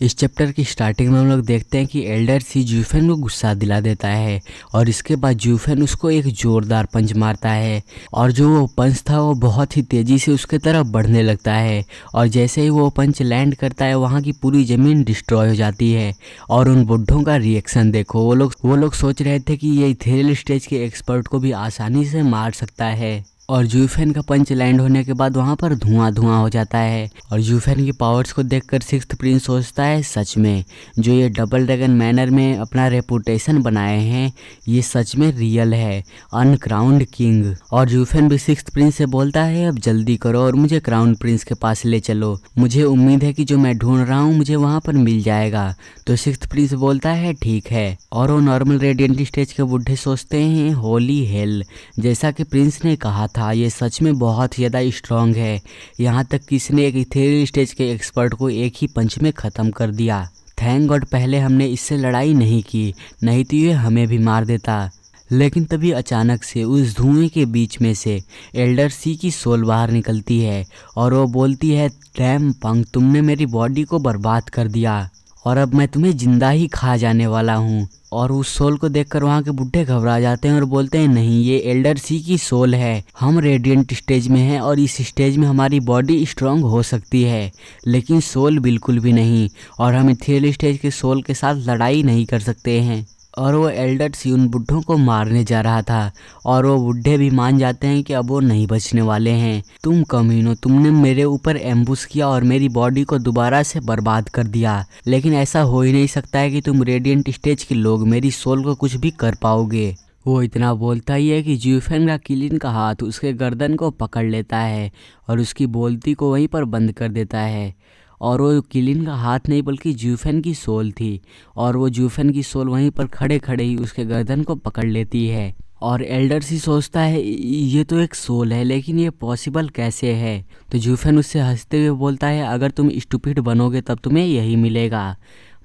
इस चैप्टर की स्टार्टिंग में हम लोग देखते हैं कि एल्डर सी जूफेन को गुस्सा दिला देता है और इसके बाद जूफेन उसको एक जोरदार पंच मारता है और जो वो पंच था वो बहुत ही तेज़ी से उसके तरफ बढ़ने लगता है और जैसे ही वो पंच लैंड करता है वहाँ की पूरी ज़मीन डिस्ट्रॉय हो जाती है। और उन बुड्ढों का रिएक्शन देखो, वो लोग सोच रहे थे कि ये इथेरियल स्टेज के एक्सपर्ट को भी आसानी से मार सकता है। और जूफेन का पंच लैंड होने के बाद वहाँ पर धुआं धुआं हो जाता है और जूफेन की पावर्स को देखकर सिक्स्थ प्रिंस सोचता है सच में जो ये डबल ड्रैगन मैनर में अपना रेपुटेशन बनाए हैं ये सच में रियल है, अनक्राउंड किंग। और जूफेन भी सिक्स्थ प्रिंस से बोलता है अब जल्दी करो और मुझे क्राउन प्रिंस के पास ले चलो, मुझे उम्मीद है कि जो मैं ढूंढ रहा हूँ मुझे वहाँ पर मिल जाएगा। तो सिक्स्थ प्रिंस बोलता है ठीक है। और वो नॉर्मल रेडिएंट स्टेज के बुढ़े सोचते हैं होली हेल, जैसा कि प्रिंस ने कहा था ये सच में बहुत ही ज़्यादा स्ट्रांग है, यहाँ तक कि इसने एक इथेरियल स्टेज के एक्सपर्ट को एक ही पंच में ख़त्म कर दिया। थैंक गॉड पहले हमने इससे लड़ाई नहीं की, नहीं तो ये हमें भी मार देता। लेकिन तभी अचानक से उस धुएं के बीच में से एल्डर सी की सोल बाहर निकलती है और वो बोलती है डैम पंक, तुमने मेरी बॉडी को बर्बाद कर दिया और अब मैं तुम्हें जिंदा ही खा जाने वाला हूँ। और उस सोल को देखकर वहाँ के बुड्ढे घबरा जाते हैं और बोलते हैं नहीं ये एल्डर सी की सोल है, हम रेडिएंट स्टेज में हैं और इस स्टेज में हमारी बॉडी स्ट्रांग हो सकती है लेकिन सोल बिल्कुल भी नहीं, और हम इथेरियल स्टेज के सोल के साथ लड़ाई नहीं कर सकते हैं। और वो एल्डर सी उन बुड्ढों को मारने जा रहा था और वो बुड्ढे भी मान जाते हैं कि अब वो नहीं बचने वाले हैं। तुम कमीनो, तुमने मेरे ऊपर एम्बुश किया और मेरी बॉडी को दोबारा से बर्बाद कर दिया, लेकिन ऐसा हो ही नहीं सकता है कि तुम रेडिएंट स्टेज के लोग मेरी सोल को कुछ भी कर पाओगे। वो इतना बोलता ही है कि जूफेन का किलिन का हाथ उसके गर्दन को पकड़ लेता है और उसकी बोलती को वहीं पर बंद कर देता है। और वो किलिन का हाथ नहीं बल्कि जूफेन की सोल थी और वो जूफेन की सोल वहीं पर खड़े खड़े ही उसके गर्दन को पकड़ लेती है। और एल्डर सी सोचता है ये तो एक सोल है लेकिन ये पॉसिबल कैसे है। तो जूफेन उससे हंसते हुए बोलता है अगर तुम स्टूपिड बनोगे तब तुम्हें यही मिलेगा,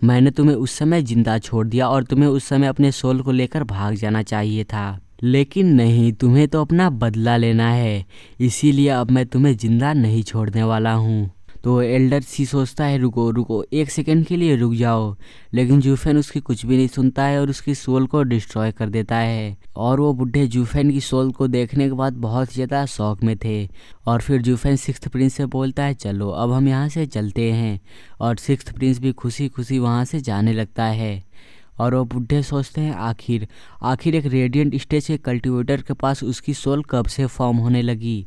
मैंने तुम्हें उस समय जिंदा छोड़ दिया और तुम्हें उस समय अपने सोल को लेकर भाग जाना चाहिए था, लेकिन नहीं, तुम्हें तो अपना बदला लेना है, इसीलिए अब मैं तुम्हें जिंदा नहीं छोड़ने वाला हूँ। तो एल्डर सी सोचता है रुको रुको एक सेकंड के लिए रुक जाओ, लेकिन जूफेन उसकी कुछ भी नहीं सुनता है और उसकी सोल को डिस्ट्रॉय कर देता है। और वो बुढ़े जूफेन की सोल को देखने के बाद बहुत ज़्यादा शौक में थे। और फिर जूफेन सिक्स्थ प्रिंस से बोलता है चलो अब हम यहाँ से चलते हैं, और सिक्स्थ प्रिंस भी खुशी खुशी वहाँ से जाने लगता है। और वो बुढ़े सोचते हैं आखिर एक रेडिएंट स्टेज के कल्टीवेटर के पास उसकी सोल कब से फॉर्म होने लगी,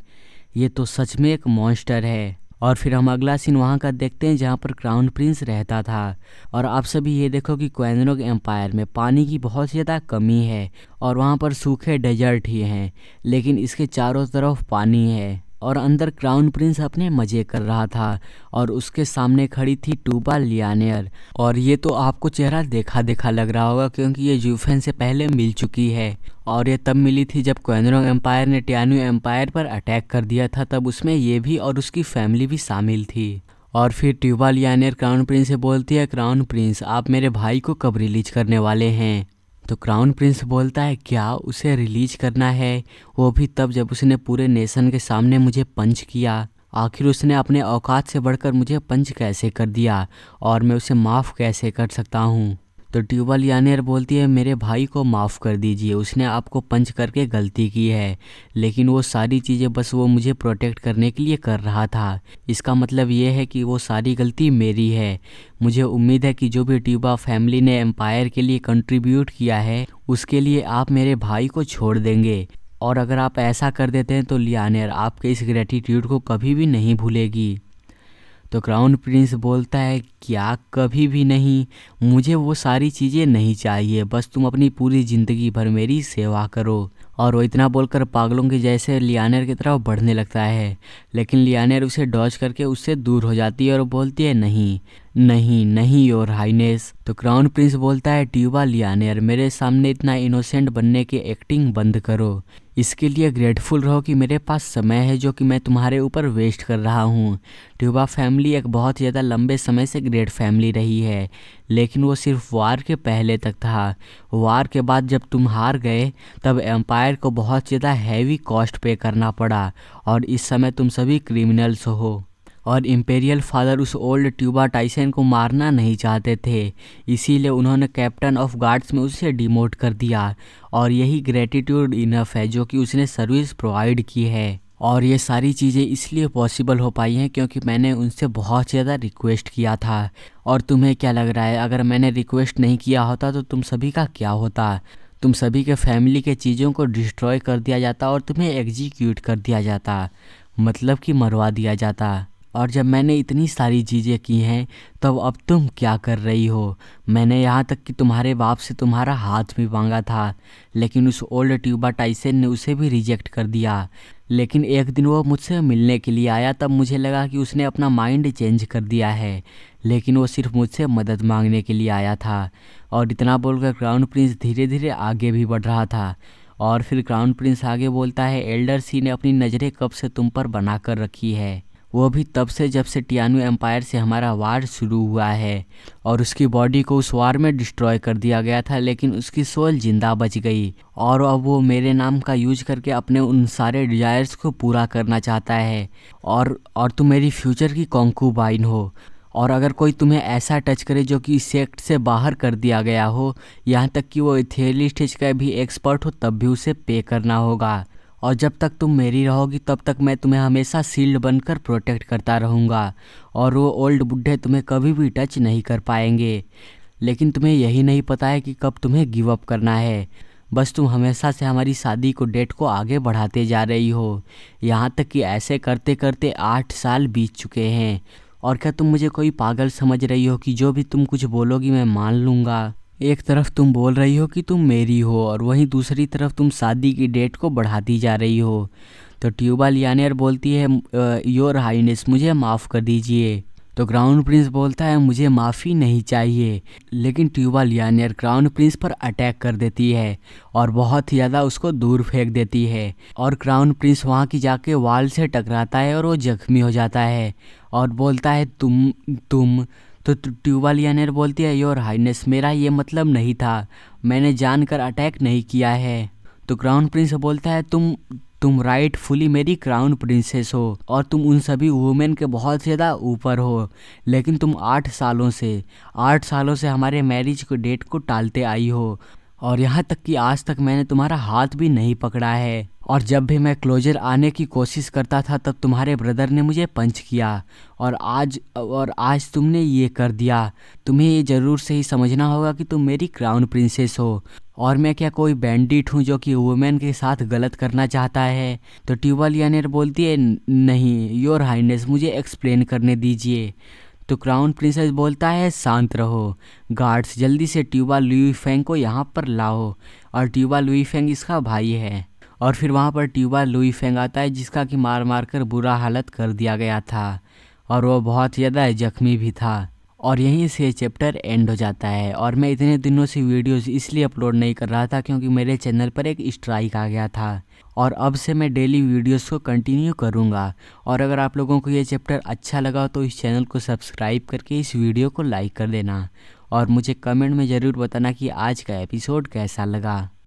ये तो सच में एक मॉन्स्टर है। और फिर हम अगला सीन वहाँ का देखते हैं जहाँ पर क्राउन प्रिंस रहता था। और आप सभी ये देखो कि क्वेनरोग एम्पायर में पानी की बहुत ज़्यादा कमी है और वहाँ पर सूखे डेजर्ट ही हैं, लेकिन इसके चारों तरफ पानी है। और अंदर क्राउन प्रिंस अपने मज़े कर रहा था और उसके सामने खड़ी थी टूबा लियानेर। और ये तो आपको चेहरा देखा देखा लग रहा होगा क्योंकि ये जूफेन से पहले मिल चुकी है और ये तब मिली थी जब क्वेनरोग एम्पायर ने टियान्यू एम्पायर पर अटैक कर दिया था, तब उसमें ये भी और उसकी फैमिली भी शामिल थी। और फिर ट्यूबा लियानेर क्राउन प्रिंस से बोलती है क्राउन प्रिंस आप मेरे भाई को कब रिलीज करने वाले हैं। तो क्राउन प्रिंस बोलता है क्या उसे रिलीज करना है, वो भी तब जब उसने पूरे नेशन के सामने मुझे पंच किया, आखिर उसने अपने औकात से बढ़कर मुझे पंच कैसे कर दिया और मैं उसे माफ़ कैसे कर सकता हूँ। तो ट्यूबा लियानेर बोलती है मेरे भाई को माफ़ कर दीजिए, उसने आपको पंच करके गलती की है, लेकिन वो सारी चीज़ें बस वो मुझे प्रोटेक्ट करने के लिए कर रहा था, इसका मतलब ये है कि वो सारी गलती मेरी है। मुझे उम्मीद है कि जो भी ट्यूबा फैमिली ने एम्पायर के लिए कंट्रीब्यूट किया है उसके लिए आप मेरे भाई को छोड़ देंगे, और अगर आप ऐसा कर देते हैं तो लियानेर आपके इस ग्रेटिट्यूड को कभी भी नहीं भूलेगी। तो क्राउन प्रिंस बोलता है क्या कभी भी नहीं, मुझे वो सारी चीज़ें नहीं चाहिए, बस तुम अपनी पूरी ज़िंदगी भर मेरी सेवा करो। और वो इतना बोलकर पागलों के जैसे लियानेर की तरफ बढ़ने लगता है, लेकिन लियानेर उसे डॉज करके उससे दूर हो जाती है और बोलती है नहीं नहीं नहीं योर हाइनेस। तो क्राउन प्रिंस बोलता है ट्यूबा लियानेर मेरे सामने इतना इनोसेंट बनने की एक्टिंग बंद करो, इसके लिए ग्रेटफुल रहो कि मेरे पास समय है जो कि मैं तुम्हारे ऊपर वेस्ट कर रहा हूँ। ट्यूबा फैमिली एक बहुत ज़्यादा लंबे समय से ग्रेट फैमिली रही है, लेकिन वो सिर्फ वार के पहले तक था। वार के बाद जब तुम हार गए तब एम्पायर को बहुत ज़्यादा हैवी कॉस्ट पे करना पड़ा और इस समय तुम सभी क्रिमिनल्स हो। और इम्पेरियल फादर उस ओल्ड ट्यूबा टाइसन को मारना नहीं चाहते थे, इसीलिए उन्होंने कैप्टन ऑफ गार्ड्स में उसे डिमोट कर दिया। और यही ग्रेटिट्यूड इनफ है जो कि उसने सर्विस प्रोवाइड की है। और ये सारी चीज़ें इसलिए पॉसिबल हो पाई हैं क्योंकि मैंने उनसे बहुत ज़्यादा रिक्वेस्ट किया था। और तुम्हें क्या लग रहा है, अगर मैंने रिक्वेस्ट नहीं किया होता तो तुम सभी का क्या होता? तुम सभी के फैमिली के चीज़ों को डिस्ट्रॉय कर दिया जाता और तुम्हें एग्जीक्यूट कर दिया जाता, मतलब कि मरवा दिया जाता। और जब मैंने इतनी सारी चीज़ें की हैं तब अब तुम क्या कर रही हो? मैंने यहाँ तक कि तुम्हारे बाप से तुम्हारा हाथ भी मांगा था, लेकिन उस ओल्ड ट्यूबा टाइसन ने उसे भी रिजेक्ट कर दिया। लेकिन एक दिन वो मुझसे मिलने के लिए आया, तब मुझे लगा कि उसने अपना माइंड चेंज कर दिया है, लेकिन वो सिर्फ मुझसे मदद मांगने के लिए आया था। और इतना बोलकर क्राउन प्रिंस धीरे धीरे आगे भी बढ़ रहा था। और फिर क्राउन प्रिंस आगे बोलता है, एल्डर सी ने अपनी नज़रें कब से तुम पर बना कर रखी है, वो भी तब से जब से टियानो एम्पायर से हमारा वार शुरू हुआ है। और उसकी बॉडी को उस वार में डिस्ट्रॉय कर दिया गया था, लेकिन उसकी सोल जिंदा बच गई। और अब वो मेरे नाम का यूज करके अपने उन सारे डिजायर्स को पूरा करना चाहता है। और तुम मेरी फ्यूचर की कॉन्कूबाइन हो। और अगर कोई तुम्हें ऐसा टच करे जो कि सेक्ट से बाहर कर दिया गया हो, यहाँ तक कि वो इथेरियल स्टेज का भी एक्सपर्ट हो, तब भी उसे पे करना होगा। और जब तक तुम मेरी रहोगी तब तक मैं तुम्हें हमेशा शील्ड बनकर प्रोटेक्ट करता रहूँगा। और वो ओल्ड बुढ़े तुम्हें कभी भी टच नहीं कर पाएंगे। लेकिन तुम्हें यही नहीं पता है कि कब तुम्हें गिव अप करना है। बस तुम हमेशा से हमारी शादी को डेट को आगे बढ़ाते जा रही हो, यहाँ तक कि ऐसे करते करते 8 साल बीत चुके हैं। और क्या तुम मुझे कोई पागल समझ रही हो कि जो भी तुम कुछ बोलोगी मैं मान लूँगा? एक तरफ तुम बोल रही हो कि तुम मेरी हो और वहीं दूसरी तरफ तुम शादी की डेट को बढ़ाती जा रही हो। तो ट्यूबा लियानियर बोलती है, योर हाइनेस मुझे माफ़ कर दीजिए। तो क्राउन प्रिंस बोलता है, मुझे माफ़ी नहीं चाहिए। लेकिन ट्यूबा लियानियर क्राउन प्रिंस पर अटैक कर देती है और बहुत ही ज़्यादा उसको दूर फेंक देती है। और क्राउन प्रिंस वहाँ की जाके वॉल से टकराता है और वो जख्मी हो जाता है और बोलता है, तुम तो ट्यूबा लियानियर बोलती है, योर हाइनेस मेरा ये मतलब नहीं था, मैंने जानकर अटैक नहीं किया है। तो क्राउन प्रिंस बोलता है, तुम राइटफुली मेरी क्राउन प्रिंसेस हो और तुम उन सभी वुमेन के बहुत ज़्यादा ऊपर हो। लेकिन तुम 8 सालों से हमारे मैरिज को डेट को टालते आई हो। और यहाँ तक कि आज तक मैंने तुम्हारा हाथ भी नहीं पकड़ा है। और जब भी मैं क्लोजर आने की कोशिश करता था तब तुम्हारे ब्रदर ने मुझे पंच किया। और आज तुमने ये कर दिया। तुम्हें ये ज़रूर से ही समझना होगा कि तुम मेरी क्राउन प्रिंसेस हो और मैं क्या कोई बैंडिट हूँ जो कि वुमेन के साथ गलत करना चाहता है? तो ट्यूबा लियानियर बोलती है, नहीं योर हाइनेस मुझे एक्सप्लेन करने दीजिए। तो क्राउन प्रिंसेस बोलता है, शांत रहो, गार्ड्स जल्दी से ट्यूबा लुई फेंग को यहाँ पर लाओ। और ट्यूबा लुई फेंग इसका भाई है। और फिर वहाँ पर ट्यूबा लुई फेंग आता है जिसका कि मार कर बुरा हालत कर दिया गया था और वो बहुत ज़्यादा जख्मी भी था। और यहीं से चैप्टर एंड हो जाता है। और मैं इतने दिनों से वीडियोस इसलिए अपलोड नहीं कर रहा था क्योंकि मेरे चैनल पर एक स्ट्राइक आ गया था। और अब से मैं डेली वीडियोस को कंटिन्यू करूँगा। और अगर आप लोगों को ये चैप्टर अच्छा लगा तो इस चैनल को सब्सक्राइब करके इस वीडियो को लाइक कर देना। और मुझे कमेंट में ज़रूर बताना कि आज का एपिसोड कैसा लगा।